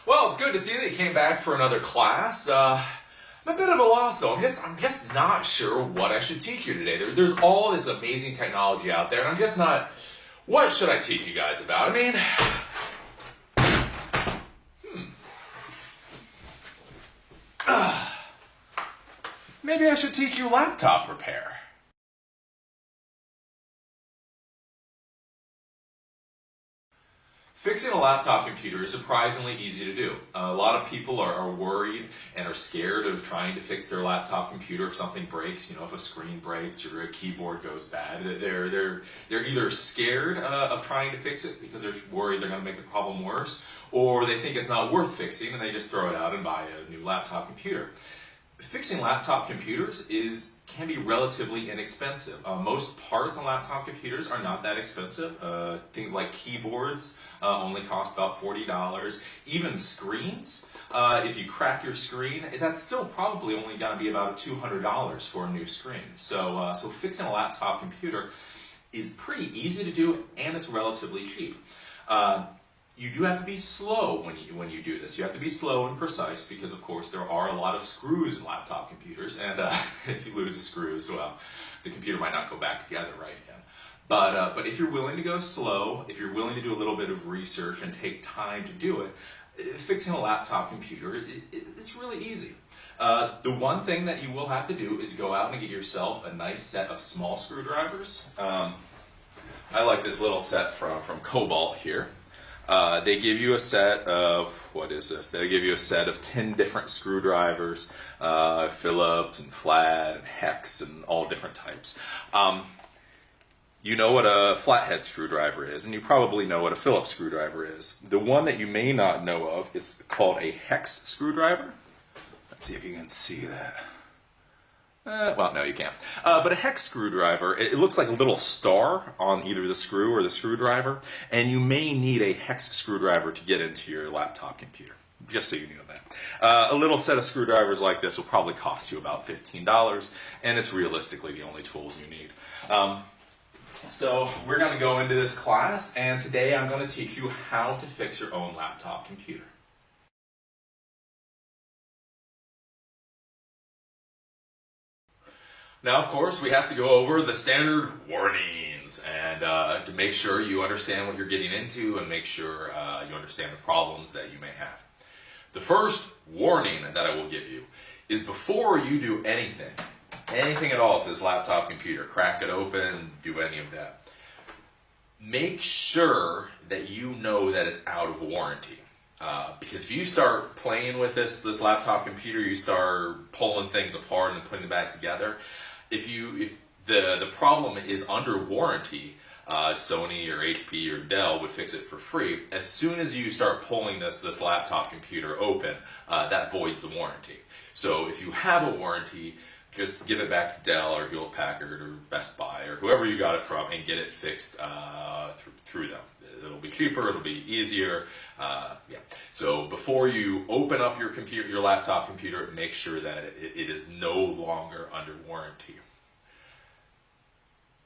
Well, it's good to see that you came back for another class. I'm a bit of a loss, though. I'm just not sure what I should teach you today. There's all this amazing technology out there, and I'm just not... What should I teach you guys about? I mean... Maybe I should teach you laptop repair. Fixing a laptop computer is surprisingly easy to do. A lot of people are worried and are scared of trying to fix their laptop computer if something breaks. You know, if a screen breaks or a keyboard goes bad, they're either scared of trying to fix it because they're worried they're going to make the problem worse, or they think it's not worth fixing and they just throw it out and buy a new laptop computer. Fixing laptop computers can be relatively inexpensive. Most parts on laptop computers are not that expensive. Things like keyboards only cost about $40. Even screens, if you crack your screen, that's still probably only going to be about $200 for a new screen. So fixing a laptop computer is pretty easy to do, and it's relatively cheap. You do have to be slow when you do this. You have to be slow and precise because, of course, there are a lot of screws in laptop computers, and if you lose the screws, well, the computer might not go back together right again. But if you're willing to go slow, if you're willing to do a little bit of research and take time to do it, fixing a laptop computer is really easy. The one thing that you will have to do is go out and get yourself a nice set of small screwdrivers. I like this little set from Cobalt here. They give you a set of, what is this? They give you a set of 10 different screwdrivers, Phillips and flat and hex and all different types. You know what a flathead screwdriver is, and you probably know what a Phillips screwdriver is. The one that you may not know of is called a hex screwdriver. Let's see if you can see that. Well, no, you can't. But a hex screwdriver, it looks like a little star on either the screw or the screwdriver, and you may need a hex screwdriver to get into your laptop computer, just so you know that. A little set of screwdrivers like this will probably cost you about $15, and it's realistically the only tools you need. So we're going to go into this class, and today I'm going to teach you how to fix your own laptop computer. Now, of course, we have to go over the standard warnings and to make sure you understand what you're getting into and make sure you understand the problems that you may have. The first warning that I will give you is before you do anything at all to this laptop computer, crack it open, do any of that, make sure that you know that it's out of warranty. Because if you start playing with this laptop computer, you start pulling things apart and putting them back together, if the problem is under warranty, Sony or HP or Dell would fix it for free. As soon as you start pulling this laptop computer open, that voids the warranty. So if you have a warranty, just give it back to Dell or Hewlett Packard or Best Buy or whoever you got it from and get it fixed through them. It'll be cheaper, it'll be easier. Yeah. So before you open up your computer, your laptop computer, make sure that it is no longer under warranty.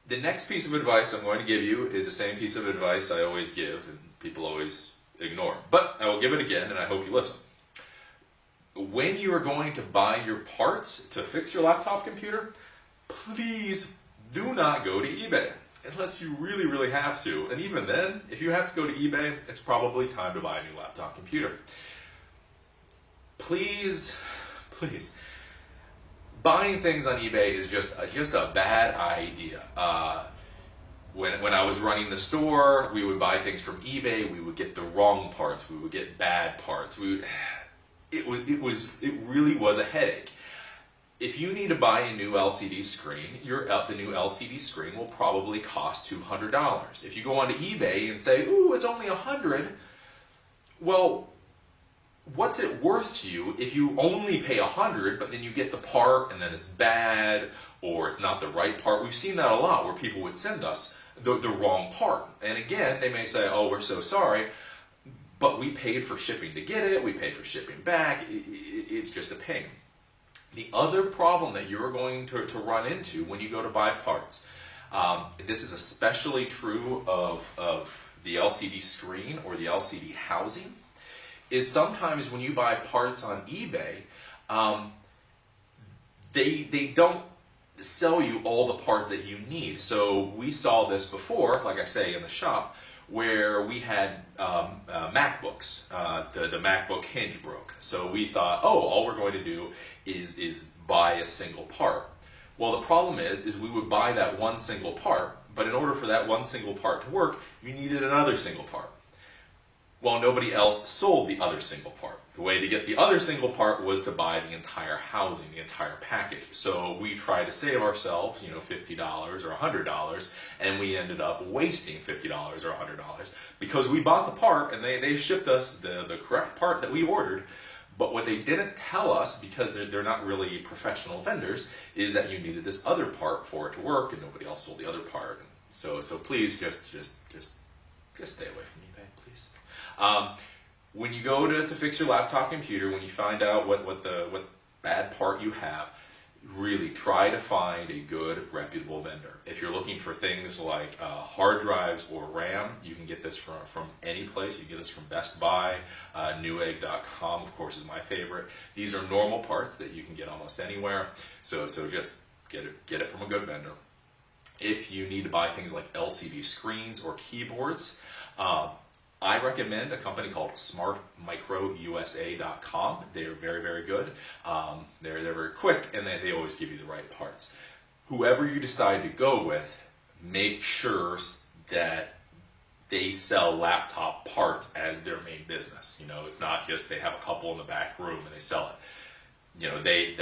The next piece of advice I'm going to give you is the same piece of advice I always give and people always ignore. But I will give it again and I hope you listen. When you are going to buy your parts to fix your laptop computer, please do not go to eBay. Unless you really, really have to. And even then, if you have to go to eBay, it's probably time to buy a new laptop computer. Please, buying things on eBay is just a bad idea. When I was running the store, we would buy things from eBay. We would get the wrong parts. We would get bad parts. It really was a headache. If you need to buy a new LCD screen, the new LCD screen will probably cost $200. If you go onto eBay and say, ooh, it's only $100, well, what's it worth to you if you only pay $100, but then you get the part and then it's bad or it's not the right part? We've seen that a lot where people would send us the wrong part. And again, they may say, oh, we're so sorry, but we paid for shipping to get it, we paid for shipping back, it's just a pain. The other problem that you're going to run into when you go to buy parts, this is especially true of the LCD screen or the LCD housing, is sometimes when you buy parts on eBay, they don't sell you all the parts that you need. So we saw this before, like I say, in the shop, where we had MacBooks. The MacBook hinge broke. So we thought, oh, all we're going to do is buy a single part. Well, the problem is we would buy that one single part, but in order for that one single part to work, you needed another single part. Well, nobody else sold the other single part. The way to get the other single part was to buy the entire housing, the entire package. So we tried to save ourselves, $50 or $100, and we ended up wasting $50 or $100 because we bought the part and they shipped us the correct part that we ordered. But what they didn't tell us, because they're not really professional vendors, is that you needed this other part for it to work, and nobody else sold the other part. So please just stay away from eBay, please. When you go to fix your laptop computer, when you find out what bad part you have, really try to find a good, reputable vendor. If you're looking for things like hard drives or RAM, you can get this from any place. You can get this from Best Buy, Newegg.com, of course, is my favorite. These are normal parts that you can get almost anywhere, so just get it from a good vendor. If you need to buy things like LCD screens or keyboards, I recommend a company called smartmicrousa.com. They're very, very good. They're very quick, and they always give you the right parts. Whoever you decide to go with, make sure that they sell laptop parts as their main business. It's not just they have a couple in the back room and they sell it. They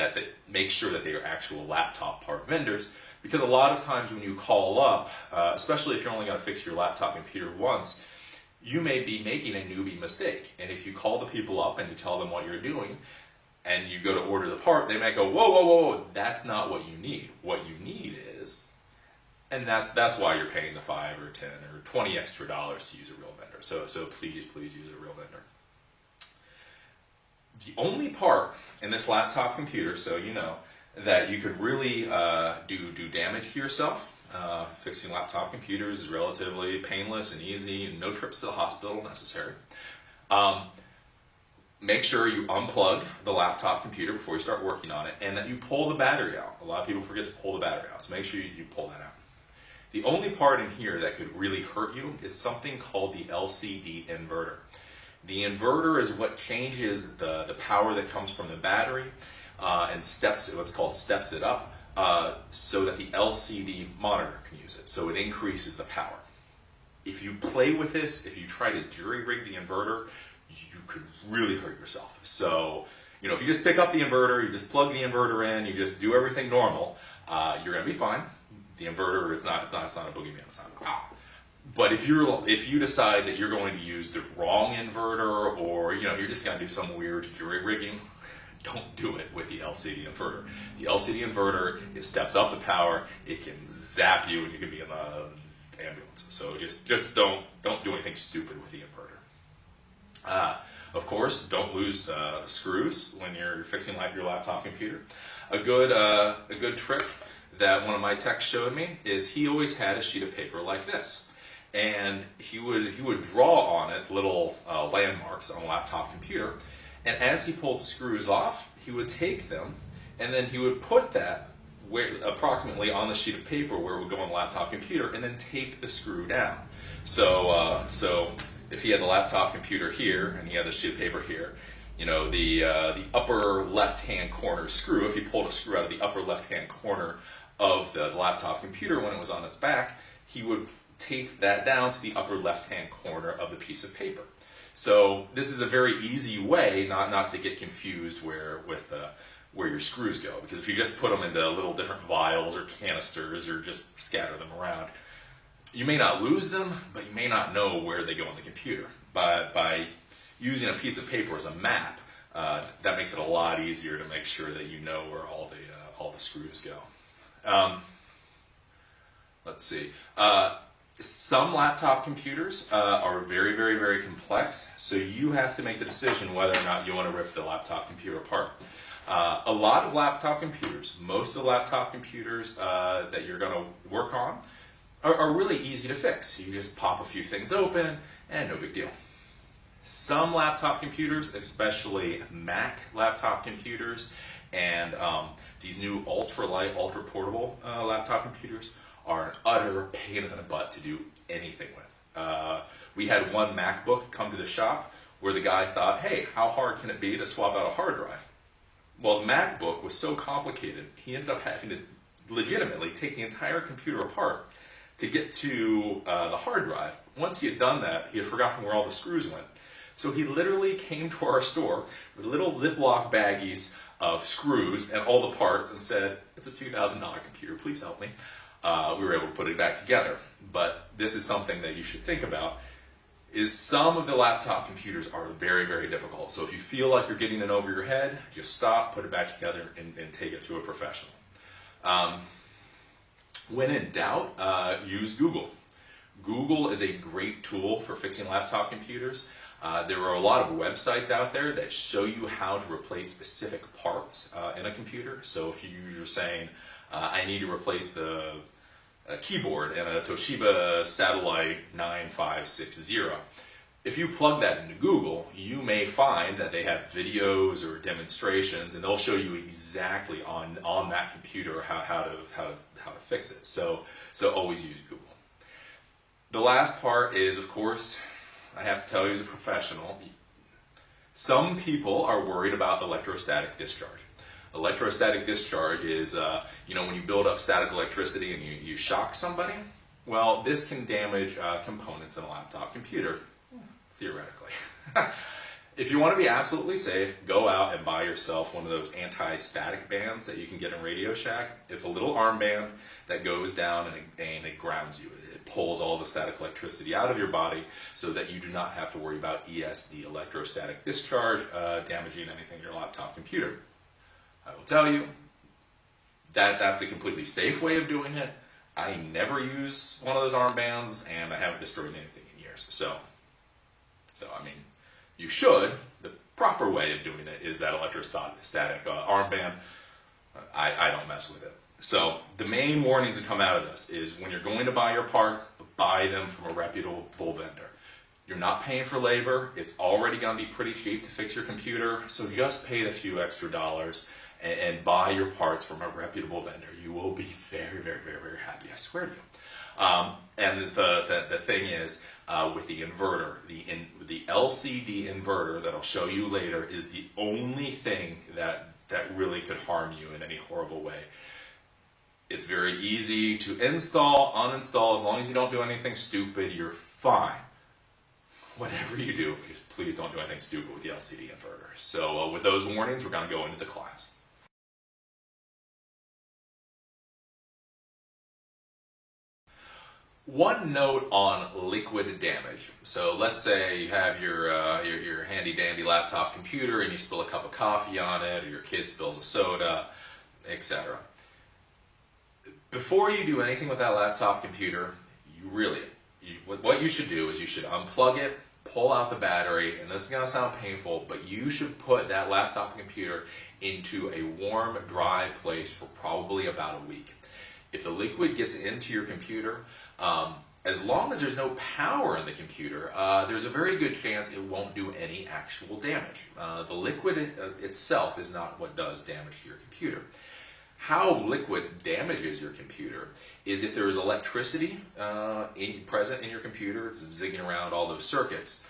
make sure that they are actual laptop part vendors, because a lot of times when you call up, especially if you're only going to fix your laptop computer once, you may be making a newbie mistake. And if you call the people up and you tell them what you're doing and you go to order the part, they might go, whoa, whoa, whoa, that's not what you need. What you need is, and that's why you're paying the $5 or $10 or $20 extra dollars to use a real vendor. So please use a real vendor. The only part in this laptop computer, so you know, that you could really do damage to yourself. Fixing laptop computers is relatively painless and easy, and no trips to the hospital necessary. Make sure you unplug the laptop computer before you start working on it, and that you pull the battery out. A lot of people forget to pull the battery out, so make sure you pull that out. The only part in here that could really hurt you is something called the LCD inverter. The inverter is what changes the power that comes from the battery and what's called steps it up, so that the LCD monitor can use it. So it increases the power. If you play with this, if you try to jury-rig the inverter, you could really hurt yourself. So, if you just pick up the inverter, you just plug the inverter in, you just do everything normal, you're going to be fine. The inverter, it's not a boogeyman. It's not. But if you decide that you're going to use the wrong inverter, or you're just going to do some weird jury-rigging, don't do it with the LCD inverter. The LCD inverter, it steps up the power, it can zap you, and you can be in the ambulance. So just don't do anything stupid with the inverter. Of course, don't lose the screws when you're fixing your laptop computer. A good trick that one of my techs showed me is he always had a sheet of paper like this, and he would draw on it little landmarks on a laptop computer. And as he pulled screws off, he would take them, and then he would put that approximately on the sheet of paper where it would go on the laptop computer, and then tape the screw down. So if he had the laptop computer here, and he had the sheet of paper here, the upper left-hand corner screw, if he pulled a screw out of the upper left-hand corner of the laptop computer when it was on its back, he would tape that down to the upper left-hand corner of the piece of paper. So this is a very easy way not to get confused where your screws go, because if you just put them into little different vials or canisters or just scatter them around, you may not lose them, but you may not know where they go on the computer. By using a piece of paper as a map, that makes it a lot easier to make sure that you know where all the screws go. Let's see. Some laptop computers are very, very, very complex, so you have to make the decision whether or not you want to rip the laptop computer apart. A lot of laptop computers, most of the laptop computers that you're going to work on, are really easy to fix. You just pop a few things open, and no big deal. Some laptop computers, especially Mac laptop computers, and these new ultra-light, ultra-portable laptop computers are an utter pain in the butt to do anything with. We had one MacBook come to the shop where the guy thought, hey, how hard can it be to swap out a hard drive? Well, the MacBook was so complicated, he ended up having to legitimately take the entire computer apart to get to the hard drive. Once he had done that, he had forgotten where all the screws went. So he literally came to our store with little Ziploc baggies of screws and all the parts and said, it's a $2,000 computer, please help me. We were able to put it back together. But this is something that you should think about, is some of the laptop computers are very, very difficult. So if you feel like you're getting it over your head, just stop, put it back together, and take it to a professional. When in doubt, use Google. Google is a great tool for fixing laptop computers. There are a lot of websites out there that show you how to replace specific parts in a computer. So if you're saying, I need to replace the keyboard in a Toshiba Satellite 9560, if you plug that into Google, you may find that they have videos or demonstrations, and they'll show you exactly on that computer how to fix it. So always use Google. The last part is, of course, I have to tell you as a professional, some people are worried about electrostatic discharge. Electrostatic discharge is, when you build up static electricity and you shock somebody, well, this can damage components in a laptop computer, theoretically. If you want to be absolutely safe, go out and buy yourself one of those anti-static bands that you can get in Radio Shack. It's a little armband that goes down and it grounds you. It pulls all the static electricity out of your body so that you do not have to worry about ESD, electrostatic discharge, damaging anything in your laptop computer. I will tell you that that's a completely safe way of doing it. I never use one of those armbands, and I haven't destroyed anything in years. So I mean, you should. The proper way of doing it is that electrostatic armband. I don't mess with it. So the main warnings that come out of this is when you're going to buy your parts, buy them from a reputable vendor. You're not paying for labor. It's already going to be pretty cheap to fix your computer, so just pay the few extra dollars and buy your parts from a reputable vendor. You will be very, very, very, very happy, I swear to you. And the thing is, with the inverter, the LCD inverter that I'll show you later is the only thing that really could harm you in any horrible way. It's very easy to install, uninstall. As long as you don't do anything stupid, you're fine. Whatever you do, just please don't do anything stupid with the LCD inverter. So with those warnings, we're going to go into the class. One note on liquid damage. So let's say you have your handy dandy laptop computer and you spill a cup of coffee on it, or your kid spills a soda, etc. Before you do anything with that laptop computer, what you should do is you should unplug it, pull out the battery, and this is going to sound painful, but you should put that laptop computer into a warm, dry place for probably about a week. If the liquid gets into your computer, as long as there's no power in the computer, there's a very good chance it won't do any actual damage. The liquid itself is not what does damage to your computer. How liquid damages your computer is if there is electricity present in your computer, it's zigging around all those circuits.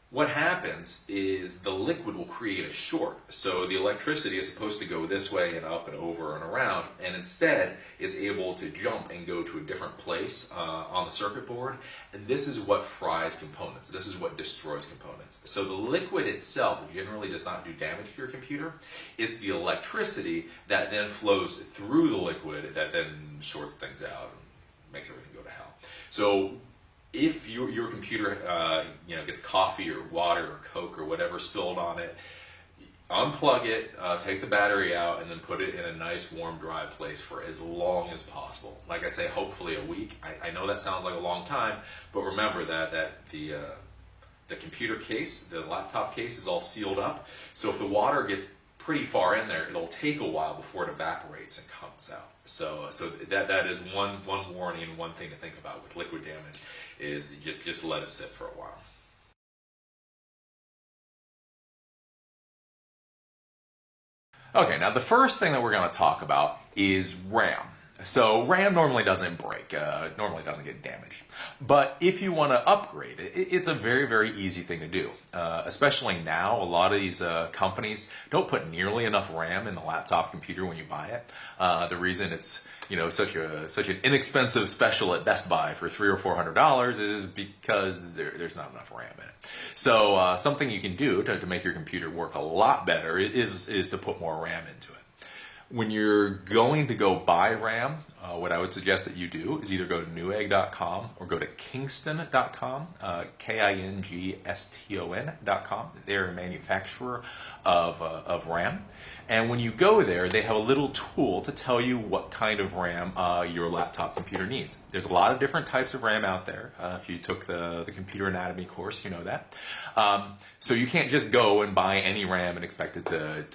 What happens is the liquid will create a short. So the electricity is supposed to go this way and up and over and around, and instead it's able to jump and go to a different place on the circuit board, and this is what fries components. This is what destroys components. So the liquid itself generally does not do damage to your computer. It's the electricity that then flows through the liquid that then shorts things out and makes everything go to hell. So if your computer gets coffee or water or Coke or whatever spilled on it, unplug it, take the battery out, and then put it in a nice, warm, dry place for as long as possible. Like I say, hopefully a week. I know that sounds like a long time, but remember that the computer case, the laptop case, is all sealed up. So if the water gets pretty far in there, it'll take a while before it evaporates and comes out. So that is one warning, one thing to think about with liquid damage is just let it sit for a while. Okay, now the first thing that we're going to talk about is RAM. So RAM normally doesn't break, normally doesn't get damaged. But if you want to upgrade it, it's a very, very easy thing to do. Especially now, a lot of these companies don't put nearly enough RAM in the laptop computer when you buy it. The reason it's such an inexpensive special at Best Buy for $300 or $400 is because there's not enough RAM in it. So something you can do to make your computer work a lot better is to put more RAM into it. When you're going to go buy RAM, what I would suggest that you do is either go to newegg.com or go to kingston.com, kingston.com. They're a manufacturer of RAM. And when you go there, they have a little tool to tell you what kind of RAM your laptop computer needs. There's a lot of different types of RAM out there. If you took the computer anatomy course, you know that. So you can't just go and buy any RAM and expect it to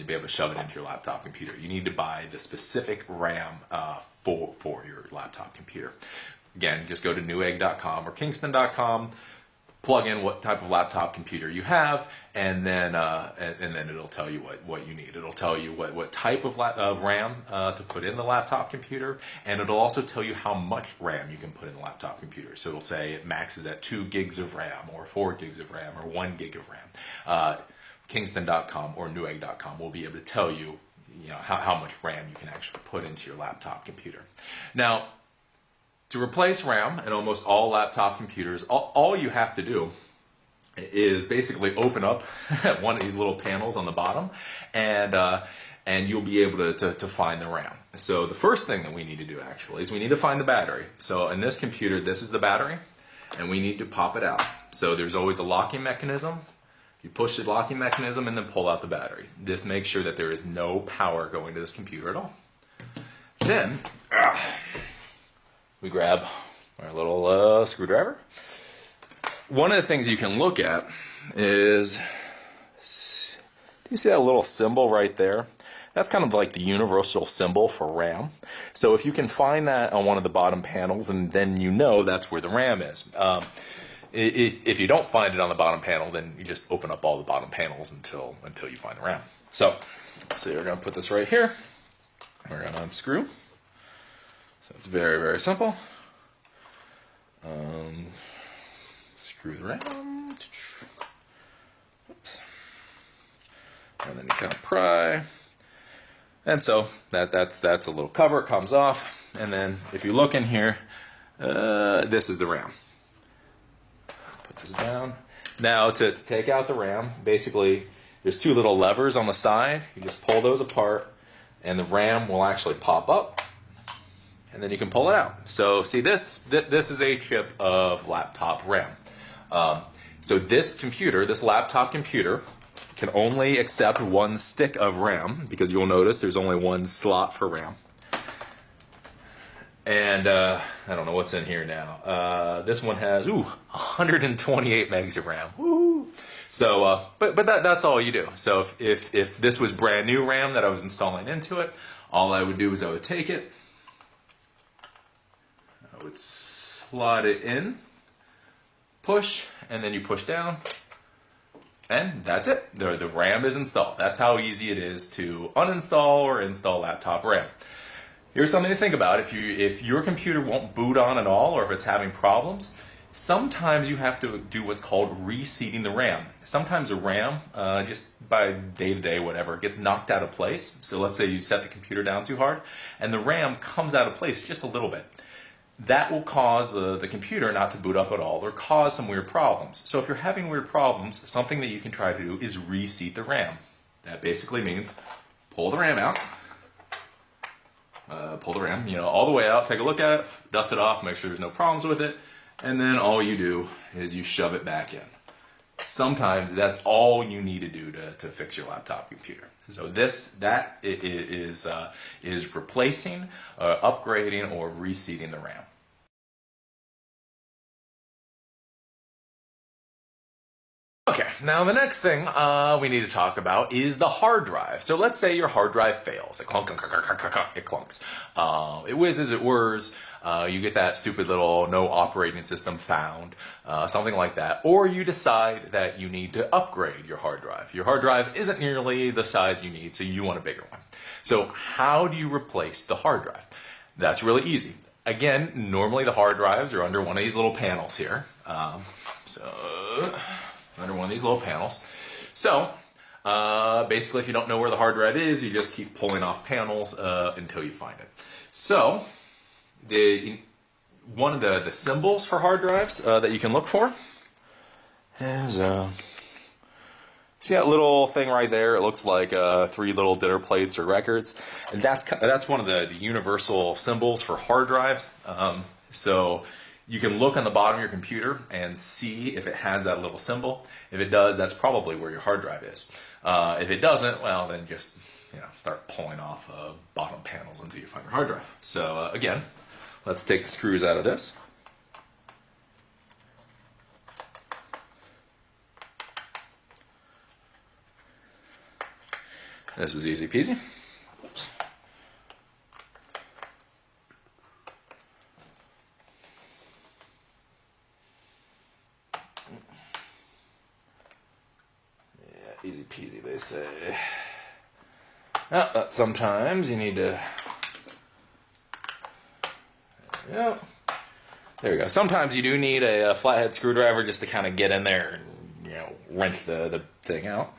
be able to shove it into your laptop computer. You need to buy the specific RAM for your laptop computer. Again, just go to newegg.com or kingston.com, plug in what type of laptop computer you have, and then it'll tell you what you need. It'll tell you what type of RAM to put in the laptop computer, and it'll also tell you how much RAM you can put in the laptop computer. So it'll say it maxes at 2 gigs of RAM, or 4 gigs of RAM, or 1 gig of RAM. Kingston.com or newegg.com will be able to tell you, how much RAM you can actually put into your laptop computer. Now, to replace RAM in almost all laptop computers, all you have to do is basically open up one of these little panels on the bottom, and you'll be able to find the RAM. So the first thing that we need to do actually is we need to find the battery. So in this computer, this is the battery, and we need to pop it out. So there's always a locking mechanism. You push the locking mechanism and then pull out the battery. This makes sure that there is no power going to this computer at all. Then we grab our little screwdriver. One of the things you can look at is, do you see that little symbol right there? That's kind of like the universal symbol for RAM. So if you can find that on one of the bottom panels, and then that's where the RAM is. If you don't find it on the bottom panel, then you just open up all the bottom panels until you find the RAM. So we're going to put this right here. We're going to unscrew. So it's very, very simple. Screw the RAM. Oops. And then you kind of pry. And so that's a little cover. It comes off. And then if you look in here, this is the RAM. Put this down. Now to take out the RAM, basically there's 2 little levers on the side. You just pull those apart, and the RAM will actually pop up. And then you can pull it out. So see, this is a chip of laptop RAM. So this computer, this laptop computer, can only accept 1 stick of RAM, because you'll notice there's only 1 slot for RAM. And I don't know what's in here now. This one has 128 megs of RAM. Woo! So, but that's all you do. So if this was brand new RAM that I was installing into it, all I would do is I would take it. I would slot it in, push, and then you push down, and that's it. The RAM is installed. That's how easy it is to uninstall or install laptop RAM. Here's something to think about. If your computer won't boot on at all, or if it's having problems, sometimes you have to do what's called reseating the RAM. Sometimes the RAM, just by day-to-day, whatever, gets knocked out of place. So let's say you set the computer down too hard, and the RAM comes out of place just a little bit. That will cause the computer not to boot up at all, or cause some weird problems. So if you're having weird problems, something that you can try to do is reseat the RAM. That basically means pull the RAM out, pull the RAM, all the way out, take a look at it, dust it off, make sure there's no problems with it, and then all you do is you shove it back in. Sometimes that's all you need to do to fix your laptop computer. So that is replacing, upgrading, or reseating the RAM. Okay, now the next thing we need to talk about is the hard drive. So let's say your hard drive fails. It clunks. It whizzes, it whirs. You get that stupid little no operating system found, something like that. Or you decide that you need to upgrade your hard drive. Your hard drive isn't nearly the size you need, so you want a bigger one. So how do you replace the hard drive? That's really easy. Again, normally the hard drives are under one of these little panels here. Under one of these little panels. So, basically, if you don't know where the hard drive is, you just keep pulling off panels until you find it. So, one of the symbols for hard drives that you can look for is, see that little thing right there? It looks like 3 little dinner plates or records. And that's one of the universal symbols for hard drives. So you can look on the bottom of your computer and see if it has that little symbol. If it does, that's probably where your hard drive is. If it doesn't, well, then just start pulling off bottom panels until you find your hard drive. So again, let's take the screws out of this. This is easy peasy. Oops. Easy peasy, they say. But sometimes you need to. Yeah. There we go. Sometimes you do need a flathead screwdriver just to kind of get in there and wrench the thing out.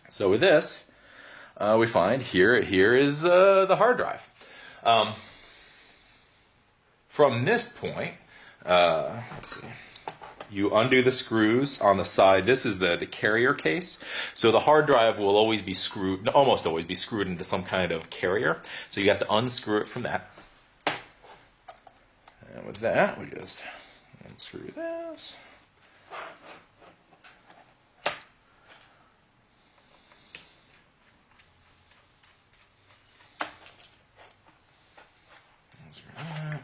So with this, we find here is the hard drive. From this point, let's see. You undo the screws on the side. This is the carrier case. So the hard drive will always be screwed, almost always be screwed into some kind of carrier. So you have to unscrew it from that. And with that, we just unscrew this. Unscrew that.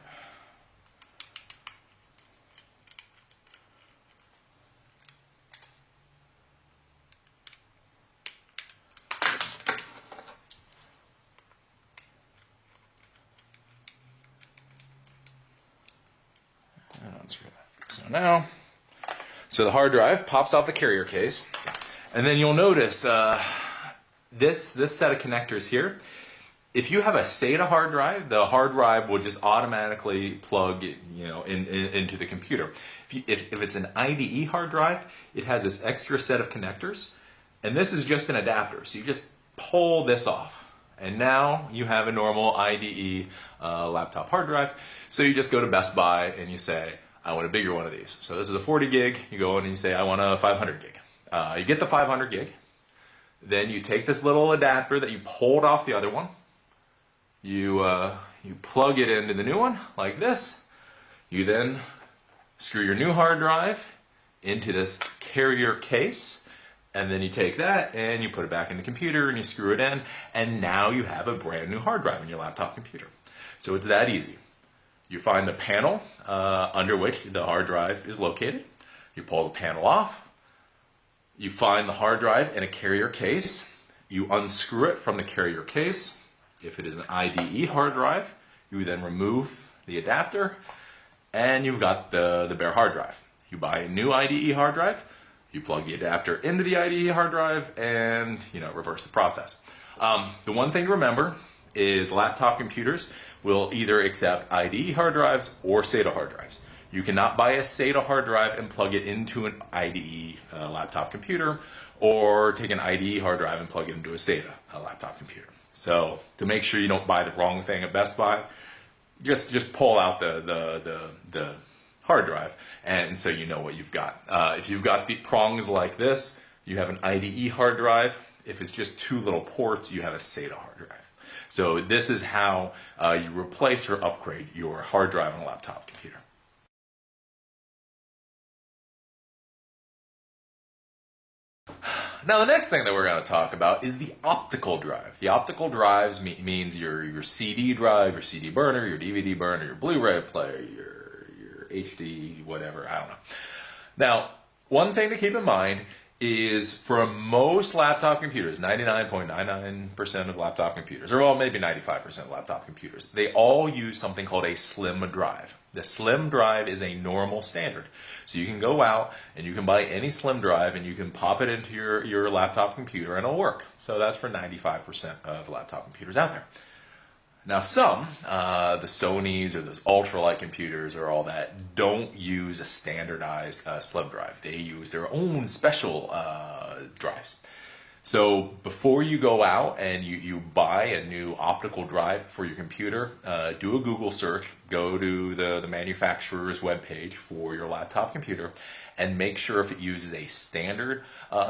So the hard drive pops off the carrier case, and then you'll notice this set of connectors here. If you have a SATA hard drive, the hard drive will just automatically plug into the computer. If it's an IDE hard drive, it has this extra set of connectors, and this is just an adapter. So you just pull this off, and now you have a normal IDE laptop hard drive. So you just go to Best Buy and you say, I want a bigger one of these. So this is a 40 gig. You go in and you say, I want a 500 gig. You get the 500 gig. Then you take this little adapter that you pulled off the other one. You plug it into the new one like this. You then screw your new hard drive into this carrier case. And then you take that and you put it back in the computer and you screw it in. And now you have a brand new hard drive in your laptop computer. So it's that easy. You find the panel under which the hard drive is located. You pull the panel off. You find the hard drive in a carrier case. You unscrew it from the carrier case. If it is an IDE hard drive, you then remove the adapter, and you've got the bare hard drive. You buy a new IDE hard drive. You plug the adapter into the IDE hard drive, and reverse the process. The one thing to remember is laptop computers will either accept IDE hard drives or SATA hard drives. You cannot buy a SATA hard drive and plug it into an IDE laptop computer, or take an IDE hard drive and plug it into a SATA laptop computer. So to make sure you don't buy the wrong thing at Best Buy, just pull out the hard drive, and so you know what you've got. If you've got the prongs like this, you have an IDE hard drive. If it's just 2 little ports, you have a SATA hard drive. So this is how you replace or upgrade your hard drive on a laptop computer. Now the next thing that we're going to talk about is the optical drive. The optical drives means your CD drive, your CD burner, your DVD burner, your Blu-ray player, your HD whatever, I don't know. Now, One thing to keep in mind is for most laptop computers, 99.99% of laptop computers, or well, maybe 95% of laptop computers, they all use something called a slim drive. The slim drive is a normal standard. So you can go out and you can buy any slim drive and you can pop it into your laptop computer and it'll work. So that's for 95% of laptop computers out there. Now some, the Sonys or those ultralight computers or all that, don't use a standardized slim drive. They use their own special drives. So before you go out and you buy a new optical drive for your computer, do a Google search, go to the manufacturer's webpage for your laptop computer, and make sure if it uses a standard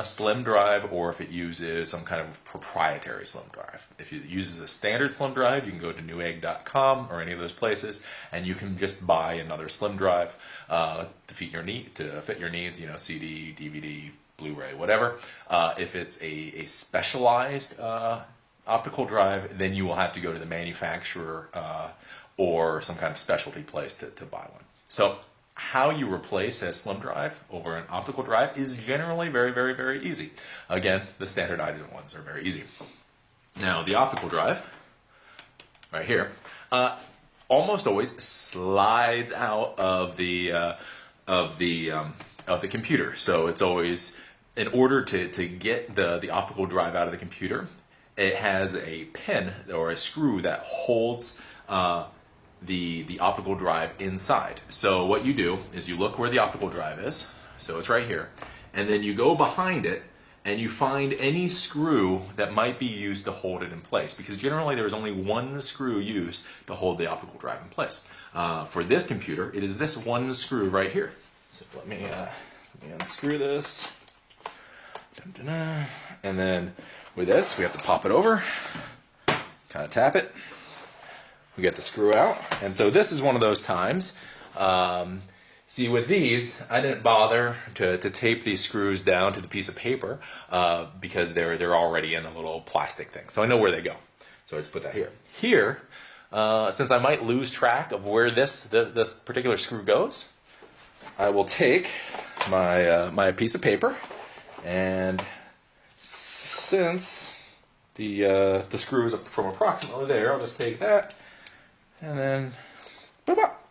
slim drive or if it uses some kind of proprietary slim drive. If it uses a standard slim drive, you can go to newegg.com or any of those places, and you can just buy another slim drive to fit your needs, CD, DVD, Blu-ray, whatever. If it's a specialized optical drive, then you will have to go to the manufacturer or some kind of specialty place to buy one. So how you replace a slim drive over an optical drive is generally very, very, very easy. Again, the standardized ones are very easy. Now, the optical drive, right here, almost always slides out of the computer. So it's always, in order to get the optical drive out of the computer, it has a pin or a screw that holds the optical drive inside. So what you do is you look where the optical drive is, so it's right here, and then you go behind it and you find any screw that might be used to hold it in place, because generally there is only one screw used to hold the optical drive in place. For this computer, it is this one screw right here. So let me unscrew this. And then with this, we have to pop it over, kind of tap it. We get the screw out. And so this is one of those times. See, with these, I didn't bother to tape these screws down to the piece of paper because they're already in a little plastic thing. So I know where they go. So I just put that here. Here, since I might lose track of where this particular screw goes, I will take my piece of paper, and since the screw is from approximately there, I'll just take that, and then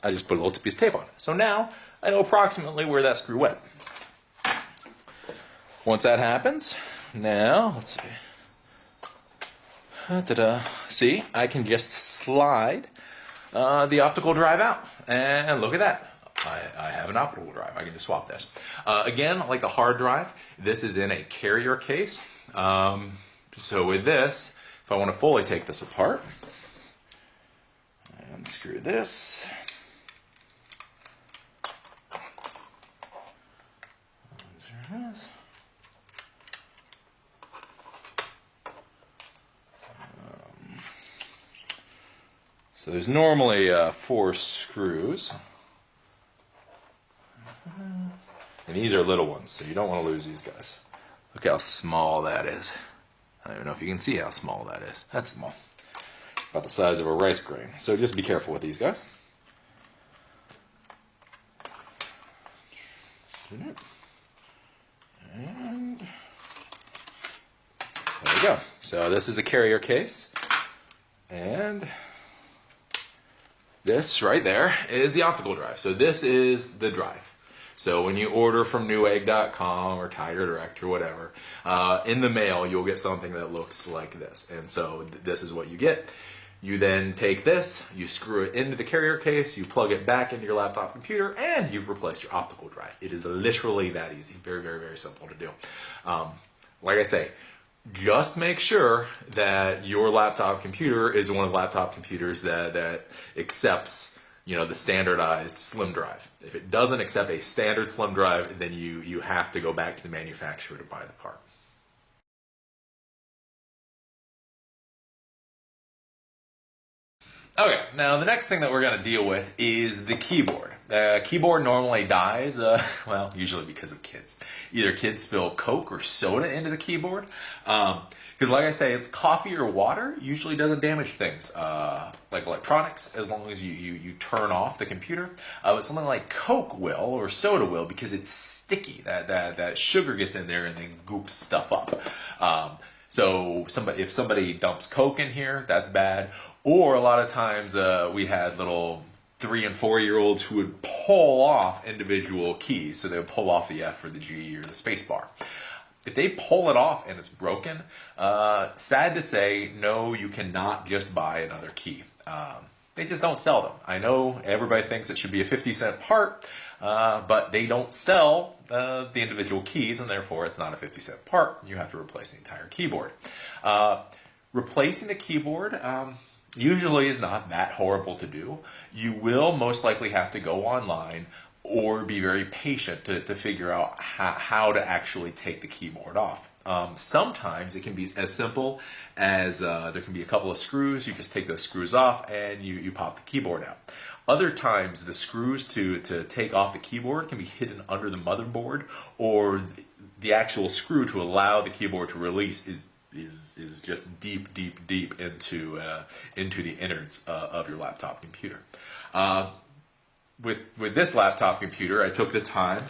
I just put a little piece of tape on it. So now I know approximately where that screw went. Once that happens, now let's see. See, I can just slide the optical drive out, and look at that. I have an optical drive. I can just swap this. Again, like the hard drive, this is in a carrier case. So with this, if I want to fully take this apart, unscrew this. So there's normally 4 screws. And these are little ones, so you don't want to lose these guys. Look how small that is. I don't even know if you can see how small that is. That's small. About the size of a rice grain. So just be careful with these guys. And there we go. So this is the carrier case. And this right there is the optical drive. So this is the drive. So when you order from newegg.com or Tiger Direct or whatever, in the mail you'll get something that looks like this. And so this is what you get. You then take this, you screw it into the carrier case, you plug it back into your laptop computer, and you've replaced your optical drive. It is literally that easy. Very, very, very simple to do. Like I say, just make sure that your laptop computer is one of the laptop computers that accepts the standardized slim drive. If it doesn't accept a standard slim drive, then you have to go back to the manufacturer to buy the part. Okay, now the next thing that we're going to deal with is the keyboard. The keyboard normally dies, well, usually because of kids. Either kids spill Coke or soda into the keyboard. Because like I say, coffee or water usually doesn't damage things, like electronics, as long as you turn off the computer. But something like Coke will, or soda will, because it's sticky. That sugar gets in there and then goops stuff up. So if somebody dumps Coke in here, that's bad. Or a lot of times we had little 3 and 4 year olds who would pull off individual keys. So they would pull off the F or the G or the space bar. If they pull it off and it's broken, sad to say, no, you cannot just buy another key. They just don't sell them. I know everybody thinks it should be a 50-cent part, but they don't sell the individual keys, and therefore it's not a 50-cent part. You have to replace the entire keyboard. Replacing the keyboard usually is not that horrible to do. You will most likely have to go online or be very patient to figure out how to actually take the keyboard off. Sometimes it can be as simple as there can be a couple of screws. You just take those screws off and you pop the keyboard out. Other times the screws to take off the keyboard can be hidden under the motherboard, or the actual screw to allow the keyboard to release is just deep into the innards of your laptop computer. With this laptop computer, I took the time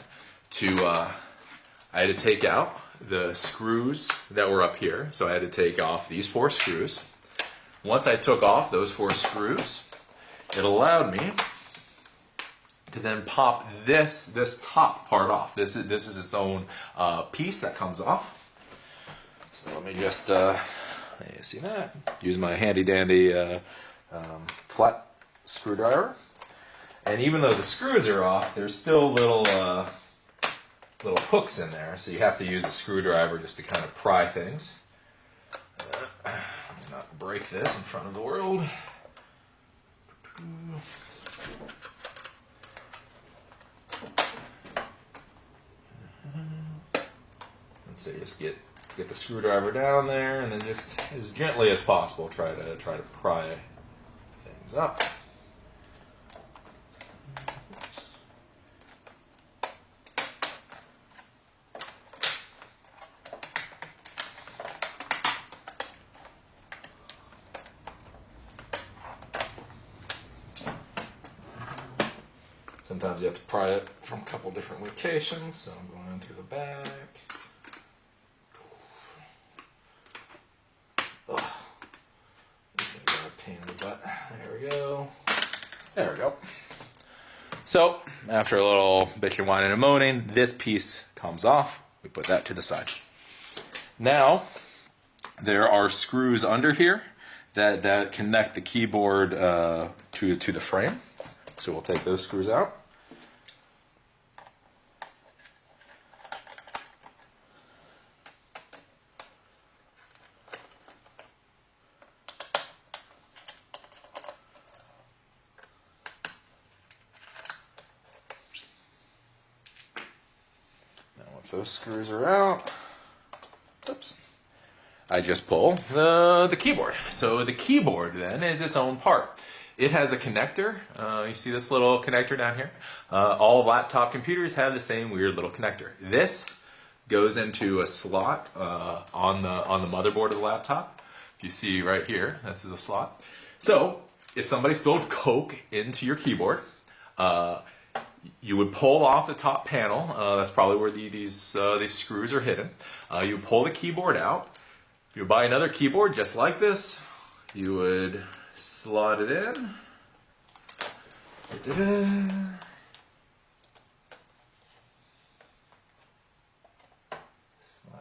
to I had to take out the screws that were up here. So I had to take off these 4 screws. Once I took off those 4 screws, it allowed me to then pop this top part off. This is its own piece that comes off. So let me just you see that? Use my handy dandy flat screwdriver. And even though the screws are off, there's still little hooks in there, so you have to use the screwdriver just to kind of pry things. Not break this in front of the world. And so you just get the screwdriver down there, and then just as gently as possible try to pry things up. Sometimes you have to pry it from a couple different locations, so I'm going through the back. Ugh. This thing's got a pain in the butt. There we go. There we go. So, after a little bitching, whining, and moaning, this piece comes off. We put that to the side. Now, there are screws under here that connect the keyboard to the frame. So we'll take those screws out. Now once those screws are out, oops, I just pull the keyboard. So the keyboard then is its own part. It has a connector. You see this little connector down here? All laptop computers have the same weird little connector. This goes into a slot on the motherboard of the laptop. If you see right here, this is a slot. So if somebody spilled Coke into your keyboard, you would pull off the top panel. That's probably where these screws are hidden. You pull the keyboard out. If you buy another keyboard just like this, you would slot it in. Slot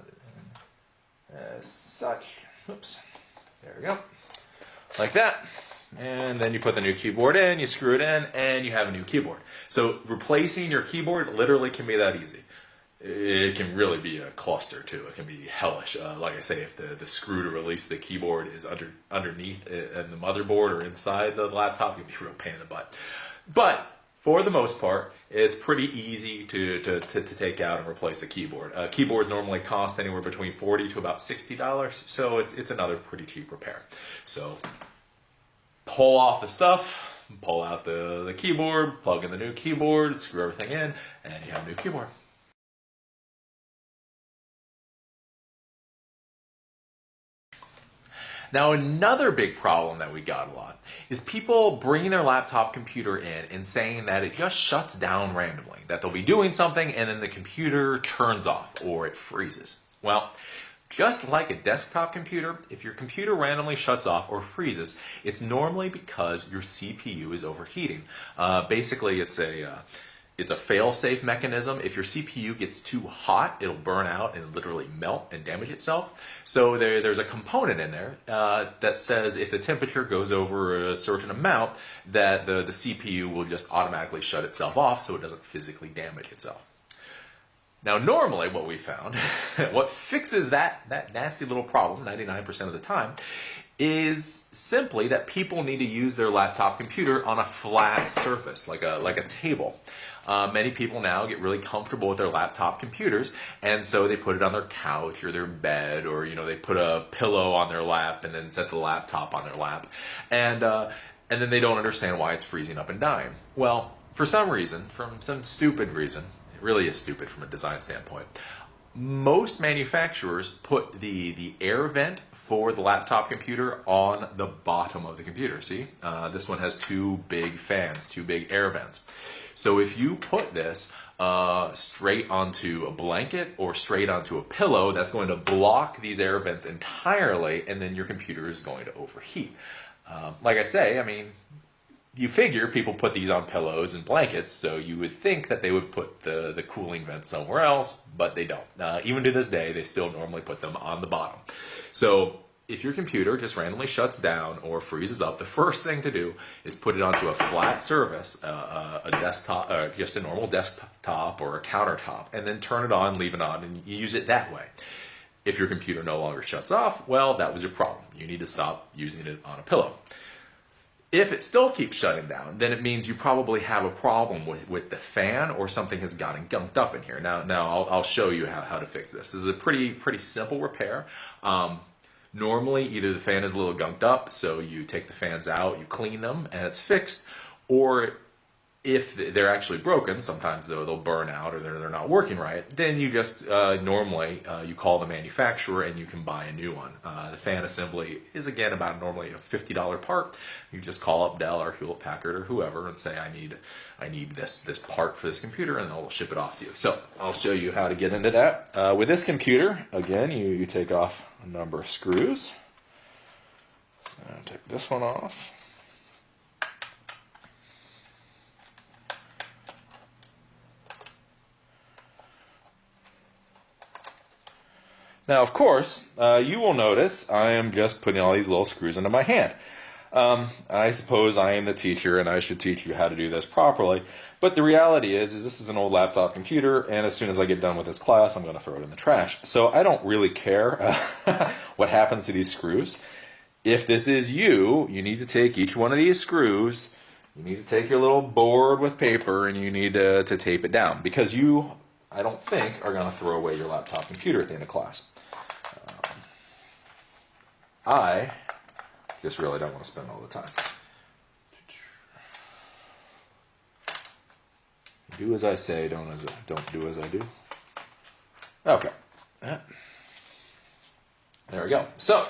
it in as such. Oops. There we go. Like that. And then you put the new keyboard in, you screw it in, and you have a new keyboard. So replacing your keyboard literally can be that easy. It can really be a cluster too. It can be hellish. Like I say, if the screw to release the keyboard is underneath in the motherboard or inside the laptop, it can be a real pain in the butt. But for the most part, it's pretty easy to take out and replace a keyboard. Keyboards normally cost anywhere between $40 to about $60, so it's another pretty cheap repair. So pull off the stuff, pull out the keyboard, plug in the new keyboard, screw everything in, and you have a new keyboard. Now, another big problem that we got a lot is people bringing their laptop computer in and saying that it just shuts down randomly, that they'll be doing something and then the computer turns off or it freezes. Well, just like a desktop computer, if your computer randomly shuts off or freezes, it's normally because your CPU is overheating. Basically, it's a fail-safe mechanism. If your CPU gets too hot, it'll burn out and literally melt and damage itself. So there's a component in there that says if the temperature goes over a certain amount, that the CPU will just automatically shut itself off so it doesn't physically damage itself. Now, normally what we found, what fixes that nasty little problem 99% of the time, is simply that people need to use their laptop computer on a flat surface, like a table. Many people now get really comfortable with their laptop computers, and so they put it on their couch or their bed, or they put a pillow on their lap and then set the laptop on their lap, and then they don't understand why it's freezing up and dying. Well, for some reason, from some stupid reason, it really is stupid from a design standpoint, most manufacturers put the air vent for the laptop computer on the bottom of the computer. See, this one has two big fans, two big air vents. So if you put this straight onto a blanket or straight onto a pillow, that's going to block these air vents entirely, and then your computer is going to overheat. Like I say, I mean, you figure people put these on pillows and blankets, so you would think that they would put the cooling vents somewhere else, but they don't. Even to this day, they still normally put them on the bottom. So if your computer just randomly shuts down or freezes up, the first thing to do is put it onto a flat surface, a desktop, or just a normal desktop or a countertop, and then turn it on, leave it on, and you use it that way. If your computer no longer shuts off, well, that was your problem. You need to stop using it on a pillow. If it still keeps shutting down, then it means you probably have a problem with the fan, or something has gotten gunked up in here. Now I'll show you how to fix this. This is a pretty simple repair. Normally, either the fan is a little gunked up, so you take the fans out, you clean them, and it's fixed, or if they're actually broken, sometimes they'll burn out or they're not working right, then you just normally you call the manufacturer and you can buy a new one. The fan assembly is, again, about normally a $50 part. You just call up Dell or Hewlett Packard or whoever and say, I need this part for this computer, and they'll ship it off to you. So I'll show you how to get into that. With this computer, again, you take off a number of screws. Take this one off. Now, of course, you will notice I am just putting all these little screws into my hand. I suppose I am the teacher and I should teach you how to do this properly, but the reality is this is an old laptop computer, and as soon as I get done with this class, I'm going to throw it in the trash. So I don't really care what happens to these screws. If this is you, you need to take each one of these screws, you need to take your little board with paper, and you need to tape it down, because you, I don't think, are going to throw away your laptop computer at the end of class. I just really don't want to spend all the time. Do as I say, don't do as I do. Okay. There we go. So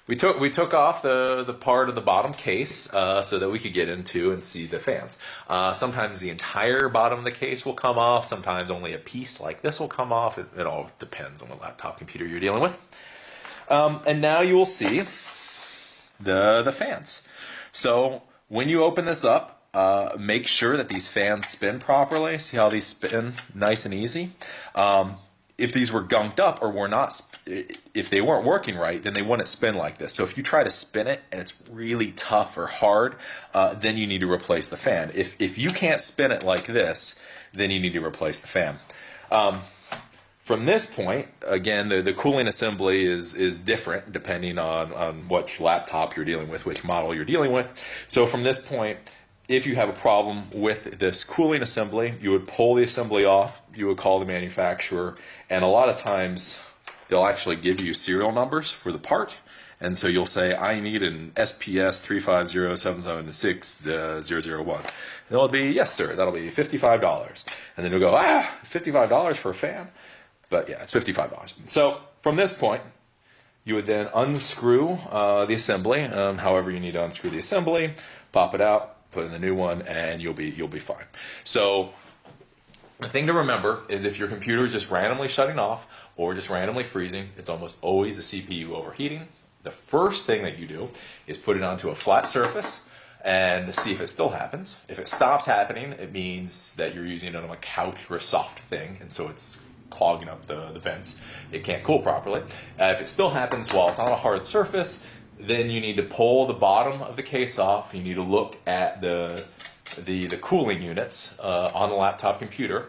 we took off the part of the bottom case so that we could get into and see the fans. Sometimes the entire bottom of the case will come off. Sometimes only a piece like this will come off. It all depends on what laptop computer you're dealing with. And now you will see the fans. So when you open this up, make sure that these fans spin properly. See how these spin nice and easy? If these were gunked up or were not, if they weren't working right, then they wouldn't spin like this. So if you try to spin it and it's really tough or hard, then you need to replace the fan. If you can't spin it like this, then you need to replace the fan. From this point, again, the cooling assembly is different depending on which laptop you're dealing with, which model you're dealing with. So from this point, if you have a problem with this cooling assembly, you would pull the assembly off, you would call the manufacturer, and a lot of times they'll actually give you serial numbers for the part, And so you'll say, I need an SPS 350776001. And it'll be, yes, sir, that'll be $55. And then you'll go, $55 for a fan? But yeah, it's $55. So from this point, you would then unscrew the assembly, however you need to unscrew the assembly, pop it out, put in the new one, and you'll be fine. So the thing to remember is if your computer is just randomly shutting off or just randomly freezing, it's almost always the CPU overheating. The first thing that you do is put it onto a flat surface and see if it still happens. If it stops happening, it means that you're using it on a couch or a soft thing, and so it's clogging up the vents. It can't cool properly. If it still happens while it's on a hard surface, then you need to pull the bottom of the case off. You need to look at the cooling units on the laptop computer.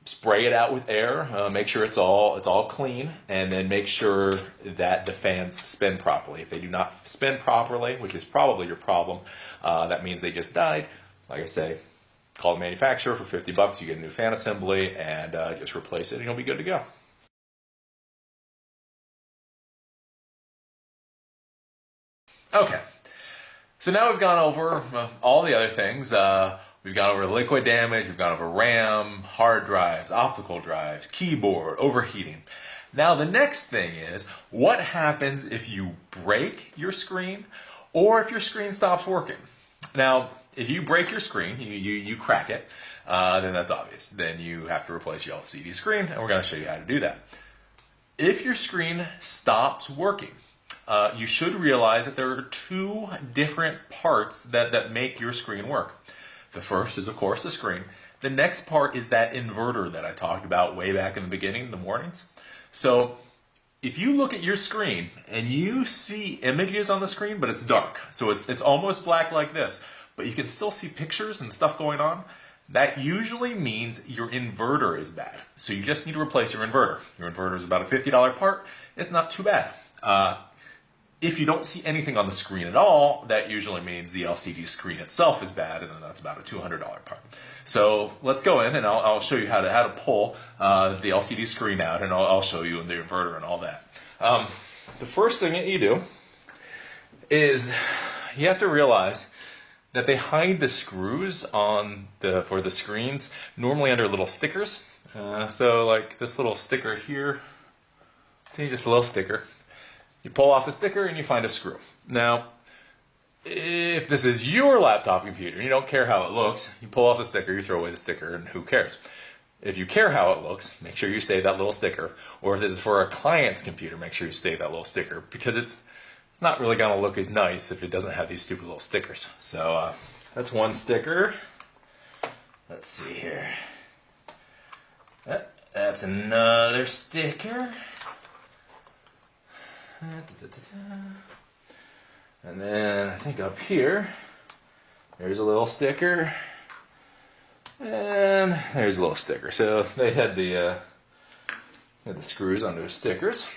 Spray it out with air. Make sure it's all clean, and then make sure that the fans spin properly. If they do not spin properly, which is probably your problem, that means they just died. Like I say, call the manufacturer for $50. You get a new fan assembly and just replace it, and you'll be good to go. Okay, so now we've gone over all the other things. We've gone over liquid damage, we've gone over RAM, hard drives, optical drives, keyboard, overheating. Now the next thing is, what happens if you break your screen or if your screen stops working? Now, if you break your screen, you crack it, then that's obvious. Then you have to replace your LCD screen, and we're going to show you how to do that. If your screen stops working, you should realize that there are two different parts that make your screen work. The first is, of course, the screen. The next part is that inverter that I talked about way back in the beginning, in the mornings. So if you look at your screen and you see images on the screen, but it's dark, so it's almost black like this, but you can still see pictures and stuff going on, that usually means your inverter is bad. So you just need to replace your inverter. Your inverter is about a $50 part. It's not too bad. If you don't see anything on the screen at all, that usually means the LCD screen itself is bad, and then that's about a $200 part. So let's go in, and I'll show you how to pull the LCD screen out, and I'll show you the inverter and all that. The first thing that you do is you have to realize that they hide the screws for the screens normally under little stickers. So like this little sticker here, see, just a little sticker. You pull off the sticker and you find a screw. Now, if this is your laptop computer and you don't care how it looks, you pull off the sticker, you throw away the sticker, and who cares? If you care how it looks, make sure you save that little sticker. Or if this is for a client's computer, make sure you save that little sticker, because it's not really going to look as nice if it doesn't have these stupid little stickers. So that's one sticker. Let's see here. That's another sticker. And then I think up here, there's a little sticker, and there's a little sticker. So they had the screws under the stickers.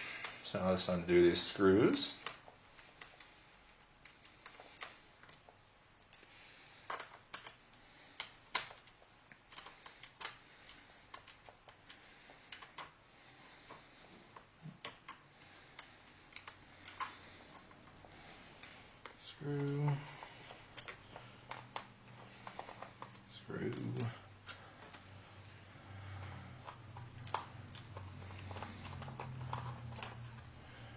So I'll just undo these screws. Screw. Screw.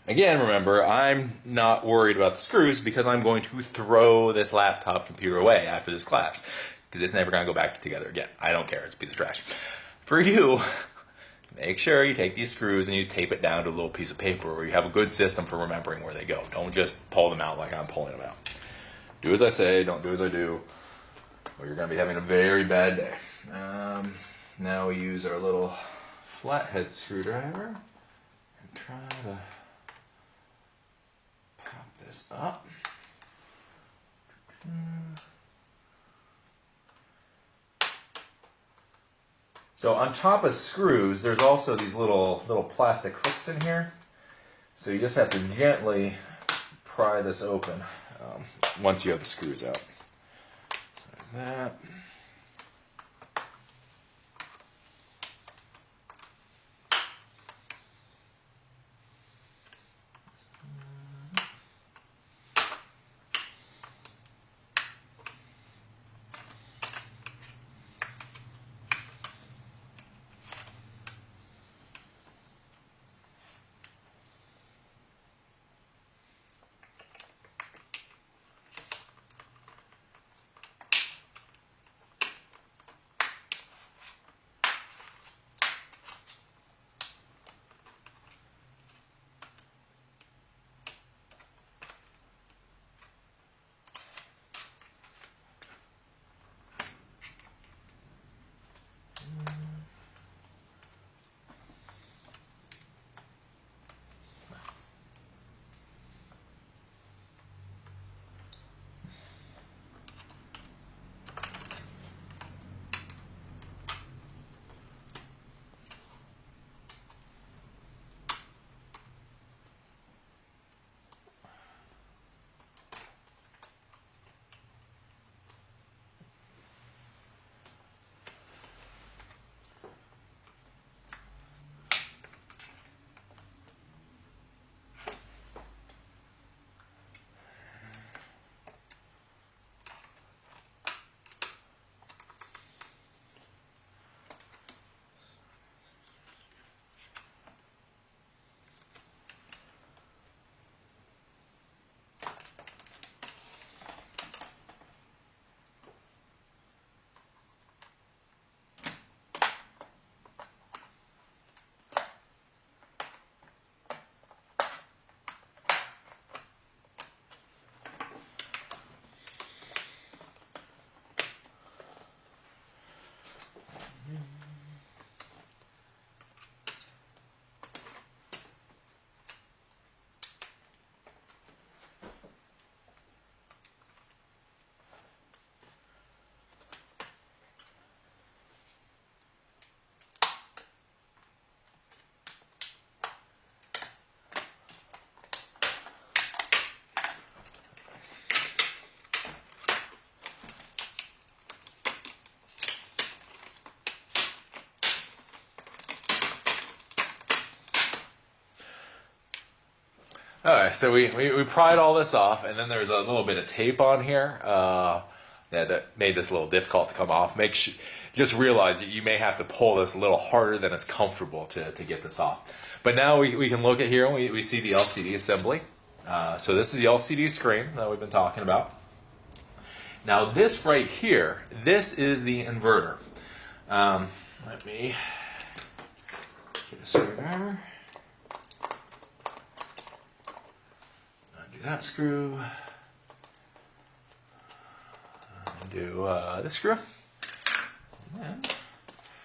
Again, remember, I'm not worried about the screws because I'm going to throw this laptop computer away after this class, because it's never going to go back together again. I don't care. It's a piece of trash. For you, make sure you take these screws and you tape it down to a little piece of paper, or you have a good system for remembering where they go. Don't just pull them out like I'm pulling them out. Do as I say, don't do as I do, or you're going to be having a very bad day. Now we use our little flathead screwdriver and try to pop this up. So on top of screws, there's also these little plastic hooks in here. So you just have to gently pry this open once you have the screws out. So there's that. Alright, so we pried all this off, and then there's a little bit of tape on here that made this a little difficult to come off. Just realize that you may have to pull this a little harder than is comfortable to get this off. But now we can look at here and we see the LCD assembly. So this is the LCD screen that we've been talking about. Now this right here, this is the inverter. Let me get a screwdriver. Undo that screw. Undo this screw.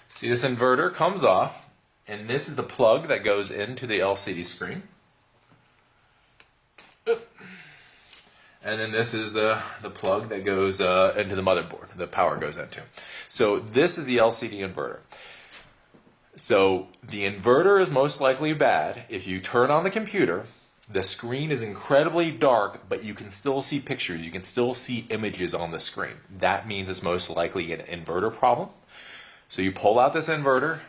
See, this inverter comes off, and this is the plug that goes into the LCD screen. And then this is the plug that goes into the motherboard, the power goes into. So this is the LCD inverter. So the inverter is most likely bad. If you turn on the computer, the screen is incredibly dark, but you can still see pictures. You can still see images on the screen. That means it's most likely an inverter problem. So you pull out this inverter,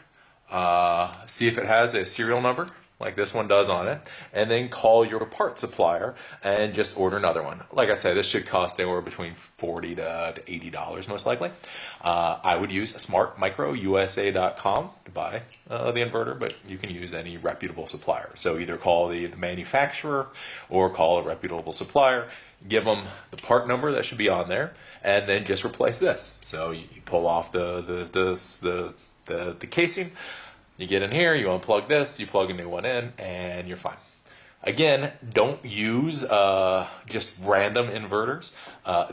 see if it has a serial number, like this one does on it, and then call your part supplier and just order another one. Like I said, this should cost anywhere between $40 to $80 most likely. I would use smartmicrousa.com to buy the inverter, but you can use any reputable supplier. So either call the manufacturer or call a reputable supplier, give them the part number that should be on there, and then just replace this. So you pull off the casing, you get in here, you unplug this, you plug a new one in, and you're fine. Again, don't use just random inverters.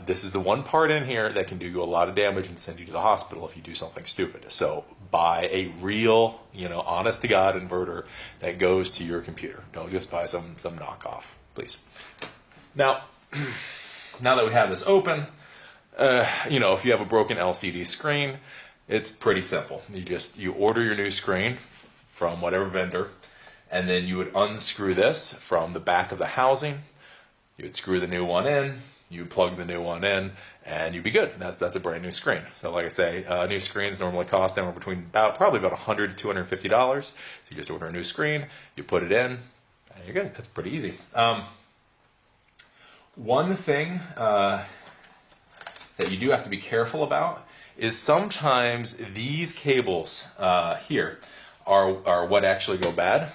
This is the one part in here that can do you a lot of damage and send you to the hospital if you do something stupid. So buy a real, honest to God inverter that goes to your computer. Don't just buy some knockoff, please. Now that we have this open, if you have a broken LCD screen, it's pretty simple. You order your new screen from whatever vendor, and then you would unscrew this from the back of the housing. You would screw the new one in, you plug the new one in, and you'd be good. That's a brand new screen. So like I say, new screens normally cost anywhere between probably about $100 to $250. So you just order a new screen, you put it in, and you're good. That's pretty easy. One thing that you do have to be careful about is sometimes these cables here are what actually go bad.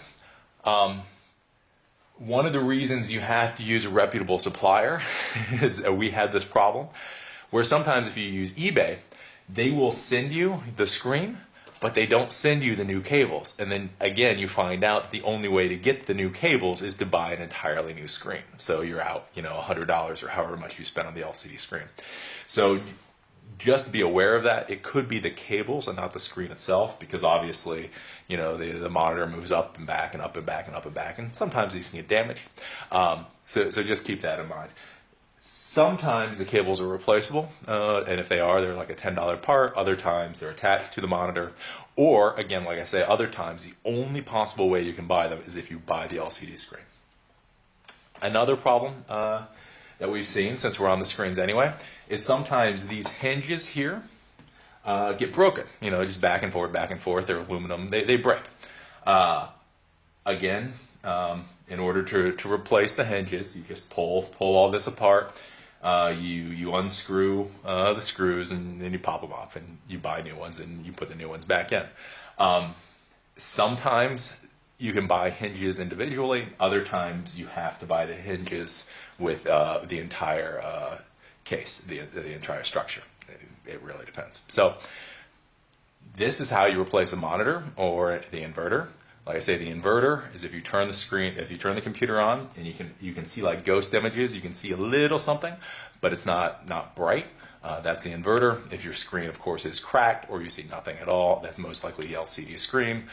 One of the reasons you have to use a reputable supplier is we had this problem where sometimes if you use eBay, they will send you the screen, but they don't send you the new cables. And then again, you find out the only way to get the new cables is to buy an entirely new screen. So you're out, $100 or however much you spend on the LCD screen. So just be aware of that. It could be the cables and not the screen itself, because obviously, the monitor moves up and back and up and back and up and back, and sometimes these can get damaged. So just keep that in mind. Sometimes the cables are replaceable, and if they are, they're like a $10 part. Other times they're attached to the monitor, or again, like I say, other times the only possible way you can buy them is if you buy the LCD screen. Another problem that we've seen, since we're on the screens anyway, is sometimes these hinges here get broken. Just back and forth. They're aluminum. They break. Again, in order to replace the hinges, you just pull all this apart. You unscrew the screws, and then you pop them off, and you buy new ones, and you put the new ones back in. Sometimes you can buy hinges individually. Other times you have to buy the hinges with the entire case, the entire structure. It really depends. So this is how you replace a monitor or the inverter. Like I say, the inverter is if you turn the computer on, and you can see like ghost images. You can see a little something, but it's not bright. That's the inverter. If your screen, of course, is cracked or you see nothing at all, that's most likely the LCD screen.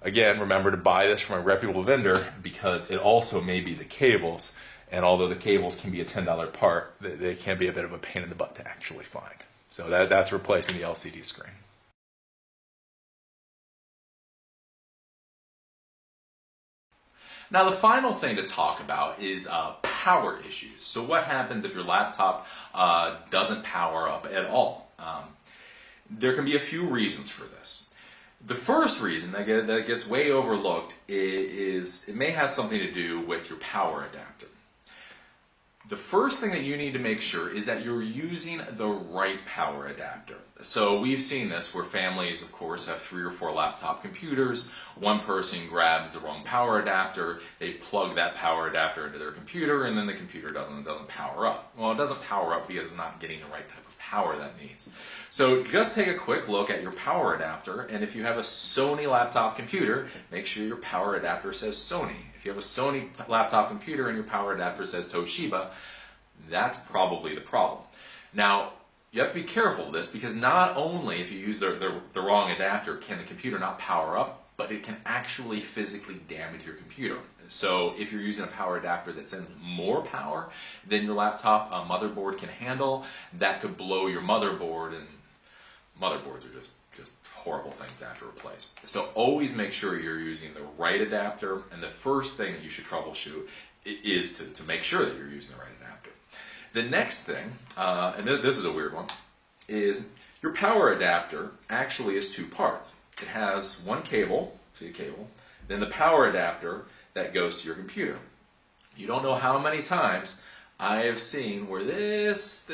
Again, remember to buy this from a reputable vendor, because it also may be the cables. And although the cables can be a $10 part, they can be a bit of a pain in the butt to actually find. So that's replacing the LCD screen. Now the final thing to talk about is power issues. So what happens if your laptop doesn't power up at all? There can be a few reasons for this. The first reason that gets way overlooked is it may have something to do with your power adapter. The first thing that you need to make sure is that you're using the right power adapter. So we've seen this where families, of course, have 3 or 4 laptop computers. One person grabs the wrong power adapter, they plug that power adapter into their computer, and then the computer doesn't power up. Well, it doesn't power up because it's not getting the right type of power that it needs. So just take a quick look at your power adapter, and if you have a Sony laptop computer, make sure your power adapter says Sony. If you have a Sony laptop computer and your power adapter says Toshiba, that's probably the problem. Now, you have to be careful of this because not only if you use the wrong adapter can the computer not power up, but it can actually physically damage your computer. So if you're using a power adapter that sends more power than your laptop motherboard can handle, that could blow your motherboard, and motherboards are just horrible things to have to replace. So always make sure you're using the right adapter, and the first thing that you should troubleshoot is to make sure that you're using the right adapter. The next thing, and this is a weird one, is your power adapter actually is 2 parts. It has one cable, see a cable, then the power adapter that goes to your computer. You don't know how many times I have seen where this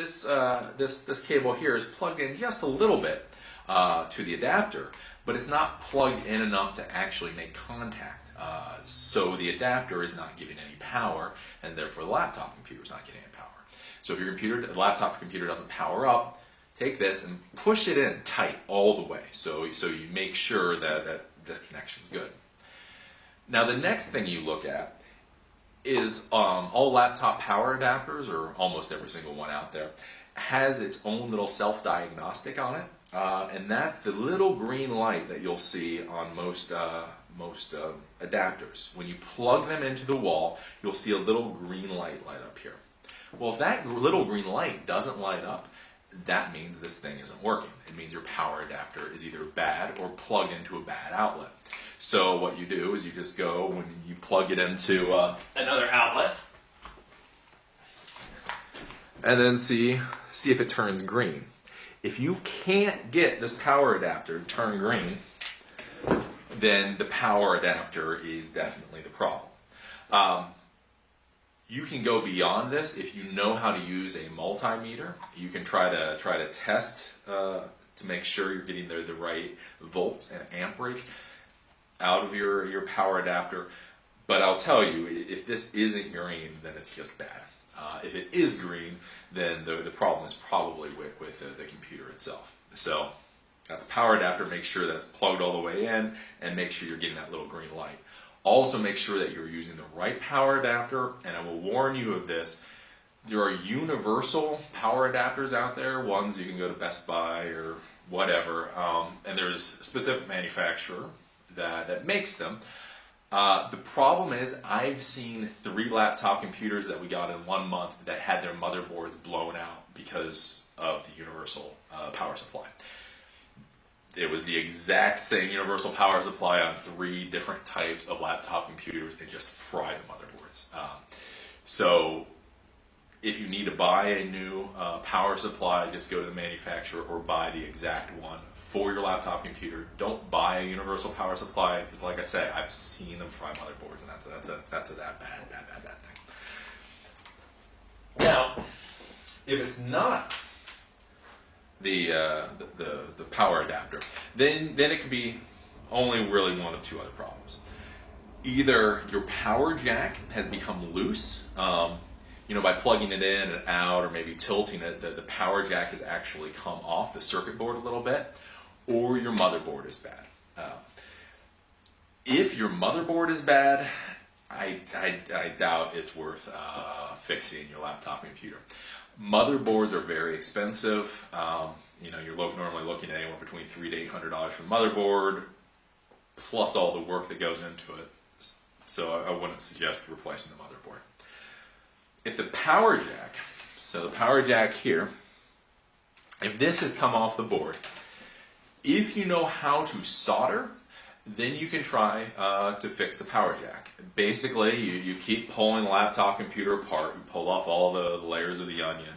cable here is plugged in just a little bit to the adapter, but it's not plugged in enough to actually make contact. So the adapter is not giving any power, and therefore the laptop computer is not getting any power. So if your laptop computer doesn't power up, take this and push it in tight all the way, so you make sure that this connection is good. Now the next thing you look at is all laptop power adapters, or almost every single one out there, has its own little self-diagnostic on it, and that's the little green light that you'll see on most adapters. When you plug them into the wall, you'll see a little green light up here. Well, if that little green light doesn't light up, that means this thing isn't working. It means your power adapter is either bad or plugged into a bad outlet. So what you do is you just go, when you plug it into another outlet, and then see if it turns green. If you can't get this power adapter to turn green, then the power adapter is definitely the problem. You can go beyond this if you know how to use a multimeter. You can try to test to make sure you're getting the right volts and amperage out of your power adapter. But I'll tell you, if this isn't green, then it's just bad. If it is green, then the problem is probably with the computer itself. So that's power adapter. Make sure that's plugged all the way in, and make sure you're getting that little green light. Also make sure that you're using the right power adapter, and I will warn you of this. There are universal power adapters out there, ones you can go to Best Buy or whatever, and there's a specific manufacturer that makes them. The problem is I've seen 3 laptop computers that we got in 1 month that had their motherboards blown out because of the universal power supply. It was the exact same universal power supply on 3 different types of laptop computers. It just fried the motherboards. So if you need to buy a new power supply, just go to the manufacturer or buy the exact one for your laptop computer. Don't buy a universal power supply because, like I say, I've seen them fry motherboards, and that's a bad thing. Now, if it's not the power adapter, then it could be only really one of 2 other problems. Either your power jack has become loose, by plugging it in and out, or maybe tilting it, the power jack has actually come off the circuit board a little bit, or your motherboard is bad. If your motherboard is bad, I doubt it's worth fixing your laptop computer. Motherboards are very expensive. You're normally looking at anywhere between $300 to $800 for a motherboard, plus all the work that goes into it. So I wouldn't suggest replacing the motherboard. If the power jack, so the power jack here, if this has come off the board, if you know how to solder, then you can try to fix the power jack. Basically, you keep pulling the laptop computer apart, you pull off all the layers of the onion,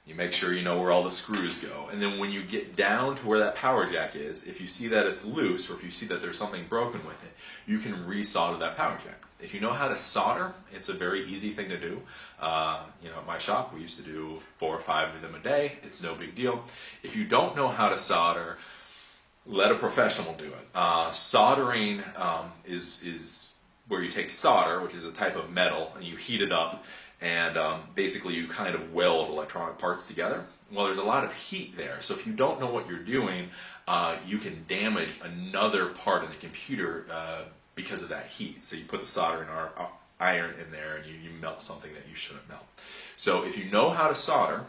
You make sure you know where all the screws go. And then when you get down to where that power jack is, if you see that it's loose or if you see that there's something broken with it, you can resolder that power jack. If you know how to solder, it's a very easy thing to do. At my shop, we used to do 4 or 5 of them a day. It's no big deal. If you don't know how to solder, let a professional do it. Soldering is where you take solder, which is a type of metal, and you heat it up, and basically you kind of weld electronic parts together. Well, there's a lot of heat there, so if you don't know what you're doing, you can damage another part of the computer because of that heat. So you put the soldering iron in there, and you melt something that you shouldn't melt. So if you know how to solder,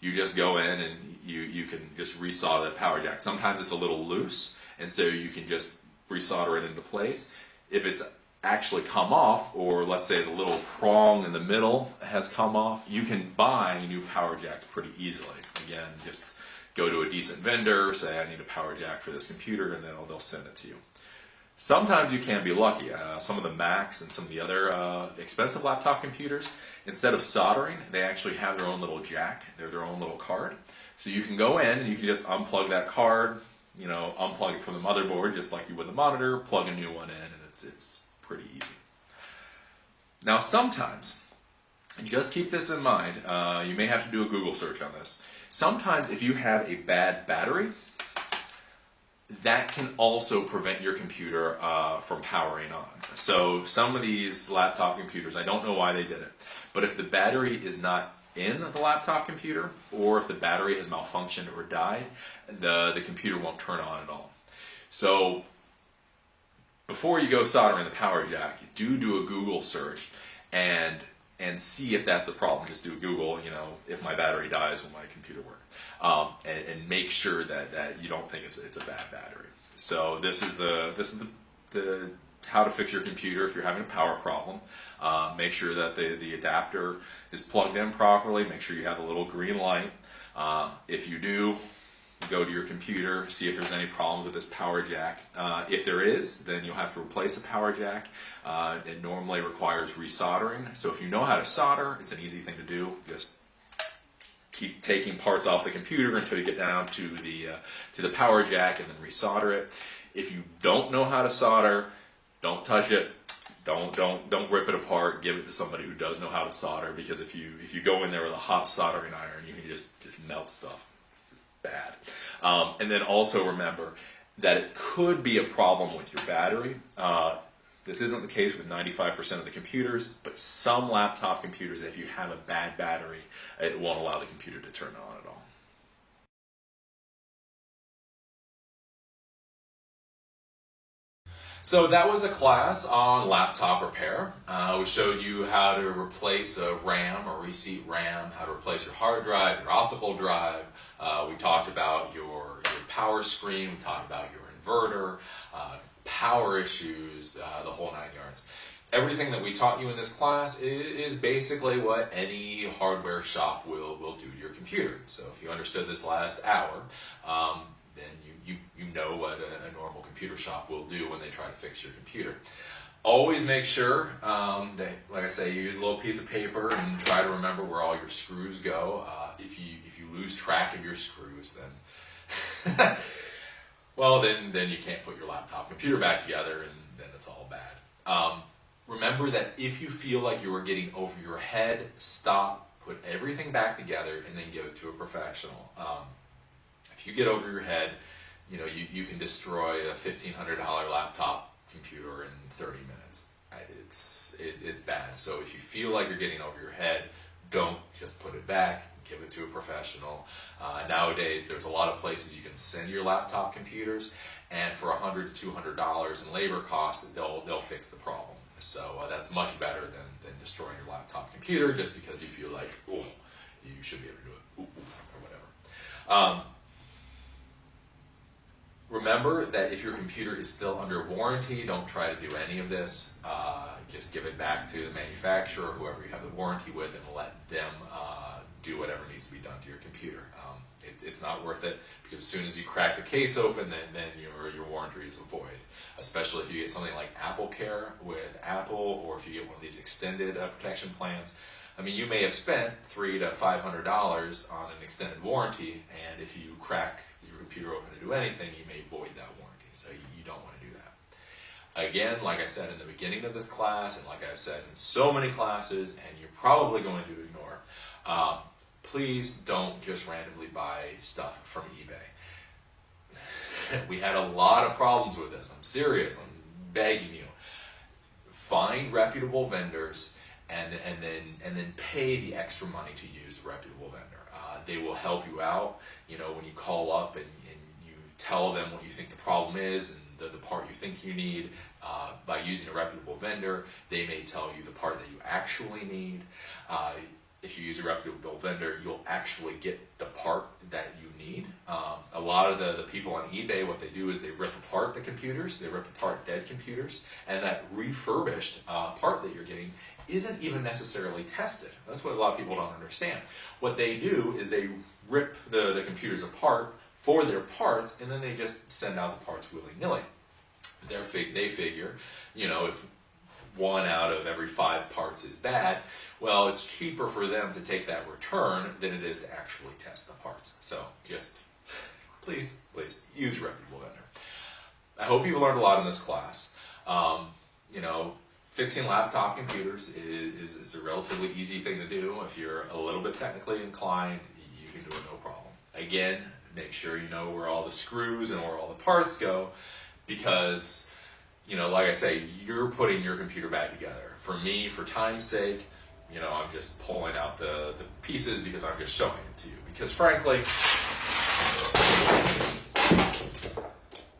you just go in and you can just resolder that power jack. Sometimes it's a little loose, and so you can just resolder it into place. If it's actually come off, or let's say the little prong in the middle has come off, you can buy new power jacks pretty easily. Again, just go to a decent vendor, say I need a power jack for this computer, and they'll send it to you. Sometimes you can be lucky. Some of the Macs and some of the other expensive laptop computers, instead of soldering, they actually have their own little jack. They're their own little card. So you can go in and you can just unplug that card, unplug it from the motherboard just like you would the monitor, plug a new one in, and it's pretty easy. Now sometimes, and just keep this in mind, you may have to do a Google search on this. Sometimes if you have a bad battery, that can also prevent your computer from powering on. So some of these laptop computers, I don't know why they did it, but if the battery is not in the laptop computer, or if the battery has malfunctioned or died, the computer won't turn on at all. So before you go soldering the power jack, do a Google search and see if that's a problem. Just do Google, if my battery dies, will my computer work? And make sure that you don't think it's a bad battery. So this is the how to fix your computer if you're having a power problem. Make sure that the adapter is plugged in properly. Make sure you have a little green light. If you do, go to your computer, see if there's any problems with this power jack. If there is, then you'll have to replace the power jack. It normally requires resoldering. So if you know how to solder, it's an easy thing to do. Just keep taking parts off the computer until you get down to the power jack and then resolder it. If you don't know how to solder, don't touch it. Don't rip it apart. Give it to somebody who does know how to solder, because if you go in there with a hot soldering iron, you can just melt stuff. It's just bad. And then also remember that it could be a problem with your battery. This isn't the case with 95% of the computers, but some laptop computers, if you have a bad battery, it won't allow the computer to turn on at all. So that was a class on laptop repair. We showed you how to replace a RAM or reseat RAM, how to replace your hard drive, your optical drive. We talked about your power screen, we talked about your inverter, power issues, the whole 9 yards. Everything that we taught you in this class is basically what any hardware shop will do to your computer. So if you understood this last hour, then you know what a normal computer shop will do when they try to fix your computer. Always make sure that, like I say, you use a little piece of paper and try to remember where all your screws go. If you lose track of your screws, then well, then you can't put your laptop computer back together, and then it's all bad. Remember that if you feel like you are getting over your head, stop, put everything back together, and then give it to a professional. If you get over your head, you can destroy a $1,500 laptop computer in 30 minutes. It's bad. So if you feel like you're getting over your head, don't just put it back. Give it to a professional. Nowadays, there's a lot of places you can send your laptop computers, and for $100 to $200 in labor costs, they'll fix the problem. So that's much better than destroying your laptop computer just because you feel like, oh, you should be able to do it, or whatever. Remember that if your computer is still under warranty, don't try to do any of this. Just give it back to the manufacturer, whoever you have the warranty with, and let them do whatever needs to be done to your computer. It's not worth it, because as soon as you crack the case open, then your warranty is void. Especially if you get something like Apple Care with Apple, or if you get one of these extended protection plans. I mean, you may have spent $300 to $500 on an extended warranty, and if you crack your computer open to do anything, you may void that warranty. So you don't want to do that. Again, like I said in the beginning of this class, and like I've said in so many classes, and you're probably going to ignore, please don't just randomly buy stuff from eBay. We had a lot of problems with this. I'm serious. I'm begging you. Find reputable vendors and then pay the extra money to use a reputable vendor. They will help you out. You know, when you call up and you tell them what you think the problem is and the part you think you need, by using a reputable vendor, they may tell you the part that you actually need. If you use a reputable vendor, you'll actually get the part that you need. A lot of the people on eBay, what they do is they rip apart the computers, they rip apart dead computers, and that refurbished part that you're getting isn't even necessarily tested. That's what a lot of people don't understand. What they do is they rip the computers apart for their parts, and then they just send out the parts willy-nilly. They figure, you know, if 1 out of every 5 parts is bad, well, it's cheaper for them to take that return than it is to actually test the parts. So just please use a reputable vendor. I hope you learned a lot in this class. You know, fixing laptop computers is a relatively easy thing to do. If you're a little bit technically inclined, you can do it no problem. Again, make sure you know where all the screws and where all the parts go, because, you know, like I say, you're putting your computer back together. For me, for time's sake, you know, I'm just pulling out the pieces because I'm just showing it to you. Because frankly,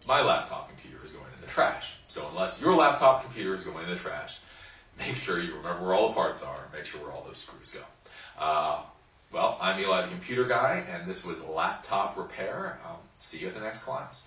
my laptop computer is going in the trash. So unless your laptop computer is going in the trash, make sure you remember where all the parts are, make sure where all those screws go. Well, I'm Eli, the computer guy, and this was laptop repair. I'll see you at the next class.